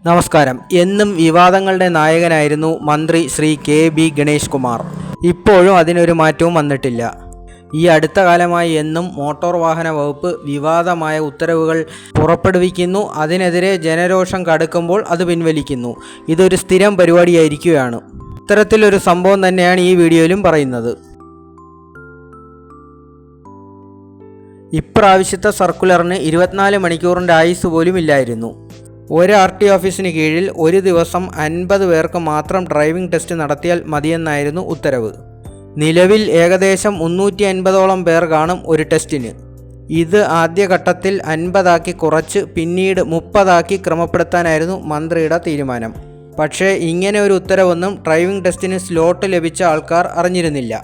നമസ്കാരം. എന്നും വിവാദങ്ങളുടെ നായകനായിരുന്നു മന്ത്രി ശ്രീ കെ.ബി. ഗണേഷ് കുമാർ. ഇപ്പോഴും അതിനൊരു മാറ്റവും വന്നിട്ടില്ല. ഈ അടുത്ത കാലമായി എന്നും മോട്ടോർ വാഹന വകുപ്പ് വിവാദമായ ഉത്തരവുകൾ പുറപ്പെടുവിക്കുന്നു. അതിനെതിരെ ജനരോഷം കടുക്കുമ്പോൾ അത് പിൻവലിക്കുന്നു. ഇതൊരു സ്ഥിരം പരിപാടിയായിരിക്കുകയാണ്. ഇത്തരത്തിലൊരു സംഭവം തന്നെയാണ് ഈ വീഡിയോയിലും പറയുന്നത്. ഇപ്രാവശ്യത്തെ സർക്കുലറിന് 24 മണിക്കൂറിൻ്റെ ആയുസ് പോലും ഇല്ലായിരുന്നു. ഒരു RT ഓഫീസിന് കീഴിൽ ഒരു ദിവസം 50 പേർക്ക് മാത്രം ഡ്രൈവിംഗ് ടെസ്റ്റ് നടത്തിയാൽ മതിയെന്നായിരുന്നു ഉത്തരവ്. നിലവിൽ ഏകദേശം 350ഓളം പേർ കാണും ഒരു ടെസ്റ്റിന്. ഇത് ആദ്യഘട്ടത്തിൽ 50 കുറച്ച് പിന്നീട് 30 ക്രമപ്പെടുത്താനായിരുന്നു മന്ത്രിയുടെ തീരുമാനം. പക്ഷേ ഇങ്ങനെ ഒരു ഉത്തരവൊന്നും ഡ്രൈവിംഗ് ടെസ്റ്റിന് സ്ലോട്ട് ലഭിച്ച ആൾക്കാർ അറിഞ്ഞിരുന്നില്ല.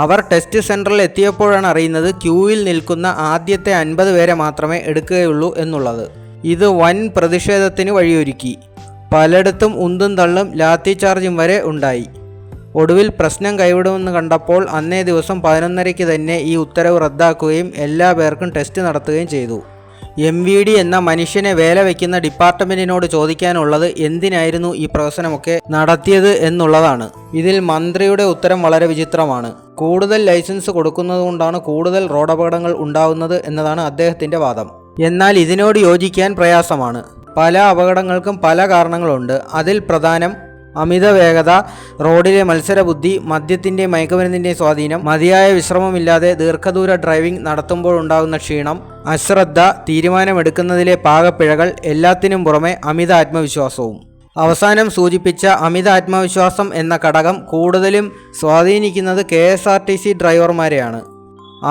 അവർ ടെസ്റ്റ് സെൻറ്ററിൽ എത്തിയപ്പോഴാണ് അറിയുന്നത് ക്യൂവിൽ നിൽക്കുന്ന ആദ്യത്തെ 50 പേരെ മാത്രമേ എടുക്കുകയുള്ളൂ എന്നുള്ളത്. ഇത് വൻ പ്രതിഷേധത്തിന് വഴിയൊരുക്കി. പലയിടത്തും ഉന്തും തള്ളും ലാത്തിചാർജും വരെ ഉണ്ടായി. ഒടുവിൽ പ്രശ്നം കൈവിടുമെന്ന് കണ്ടപ്പോൾ അന്നേ ദിവസം 11:30 തന്നെ ഈ ഉത്തരവ് റദ്ദാക്കുകയും എല്ലാ പേർക്കും ടെസ്റ്റ് നടത്തുകയും ചെയ്തു. MVD എന്ന മനുഷ്യനെ വേല വയ്ക്കുന്ന ഡിപ്പാർട്ട്മെൻറ്റിനോട് ചോദിക്കാനുള്ളത് എന്തിനായിരുന്നു ഈ പ്രവർത്തനമൊക്കെ നടത്തിയത് എന്നുള്ളതാണ്. ഇതിൽ മന്ത്രിയുടെ ഉത്തരം വളരെ വിചിത്രമാണ്. കൂടുതൽ ലൈസൻസ് കൊടുക്കുന്നതുകൊണ്ടാണ് കൂടുതൽ റോഡപകടങ്ങൾ ഉണ്ടാവുന്നത് എന്നതാണ് അദ്ദേഹത്തിൻ്റെ വാദം. എന്നാൽ ഇതിനോട് യോജിക്കാൻ പ്രയാസമാണ്. പല അപകടങ്ങൾക്കും പല കാരണങ്ങളുണ്ട്. അതിൽ പ്രധാനം അമിത വേഗത, റോഡിലെ മത്സരബുദ്ധി, മദ്യത്തിൻ്റെ മയക്കുമരുന്നിൻ്റെ സ്വാധീനം, മതിയായ വിശ്രമമില്ലാതെ ദീർഘദൂര ഡ്രൈവിംഗ് നടത്തുമ്പോഴുണ്ടാകുന്ന ക്ഷീണം, അശ്രദ്ധ, തീരുമാനമെടുക്കുന്നതിലെ പാകപ്പിഴകൾ, എല്ലാത്തിനും പുറമെ അമിത ആത്മവിശ്വാസവും. അവസാനം സൂചിപ്പിച്ച അമിത ആത്മവിശ്വാസം എന്ന ഘടകം കൂടുതലും സ്വാധീനിക്കുന്നത് KSRTC ഡ്രൈവർമാരെയാണ്.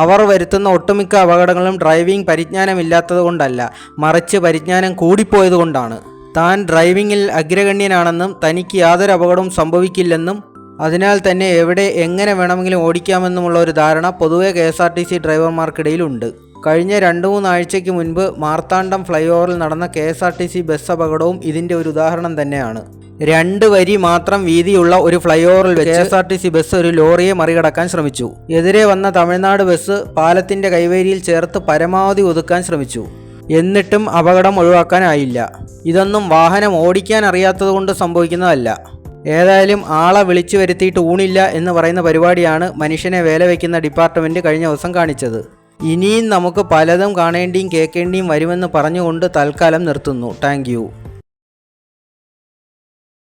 അവർ വരുത്തുന്ന ഒട്ടുമിക്ക അപകടങ്ങളും ഡ്രൈവിംഗ് പരിജ്ഞാനമില്ലാത്തതുകൊണ്ടല്ല, മറിച്ച് പരിജ്ഞാനം കൂടിപ്പോയതുകൊണ്ടാണ്. താൻ ഡ്രൈവിംഗിൽ അഗ്രഗണ്യനാണെന്നും തനിക്ക് യാതൊരു അപകടവും സംഭവിക്കില്ലെന്നും അതിനാൽ തന്നെ എവിടെ എങ്ങനെ വേണമെങ്കിലും ഓടിക്കാമെന്നുമുള്ള ഒരു ധാരണ പൊതുവെ KSRTC ഡ്രൈവർമാർക്കിടയിലുണ്ട്. കഴിഞ്ഞ 2-3 ആഴ്ചയ്ക്ക് മുൻപ് മാർത്താണ്ഡം ഫ്ലൈ ഓവറിൽ നടന്ന KSRTC ബസ് അപകടവും ഇതിൻ്റെ ഒരു ഉദാഹരണം തന്നെയാണ്. 2 വരി മാത്രം വീതിയുള്ള ഒരു ഫ്ലൈ ഓവറിൽ വെച്ച് KSRTC ബസ് ഒരു ലോറിയെ മറികടക്കാൻ ശ്രമിച്ചു. എതിരെ വന്ന തമിഴ്നാട് ബസ് പാലത്തിൻ്റെ കൈവരിയിൽ ചേർത്ത് പരമാവധി ഒതുക്കാൻ ശ്രമിച്ചു. എന്നിട്ടും അപകടം ഒഴിവാക്കാനായില്ല. ഇതൊന്നും വാഹനം ഓടിക്കാൻ അറിയാത്തതുകൊണ്ട് സംഭവിക്കുന്നതല്ല. ഏതായാലും ആളെ വിളിച്ചു വരുത്തിയിട്ട് ഊണില്ല എന്ന് പറയുന്ന പരിപാടിയാണ് മനുഷ്യനെ വേല വയ്ക്കുന്ന ഡിപ്പാർട്ട്മെൻറ്റ് കഴിഞ്ഞ ദിവസം കാണിച്ചത്. ഇനിയും നമുക്ക് പലതും കാണേണ്ടിയും കേൾക്കേണ്ടിയും വരുമെന്ന് പറഞ്ഞുകൊണ്ട് തൽക്കാലം നിർത്തുന്നു. Thank you.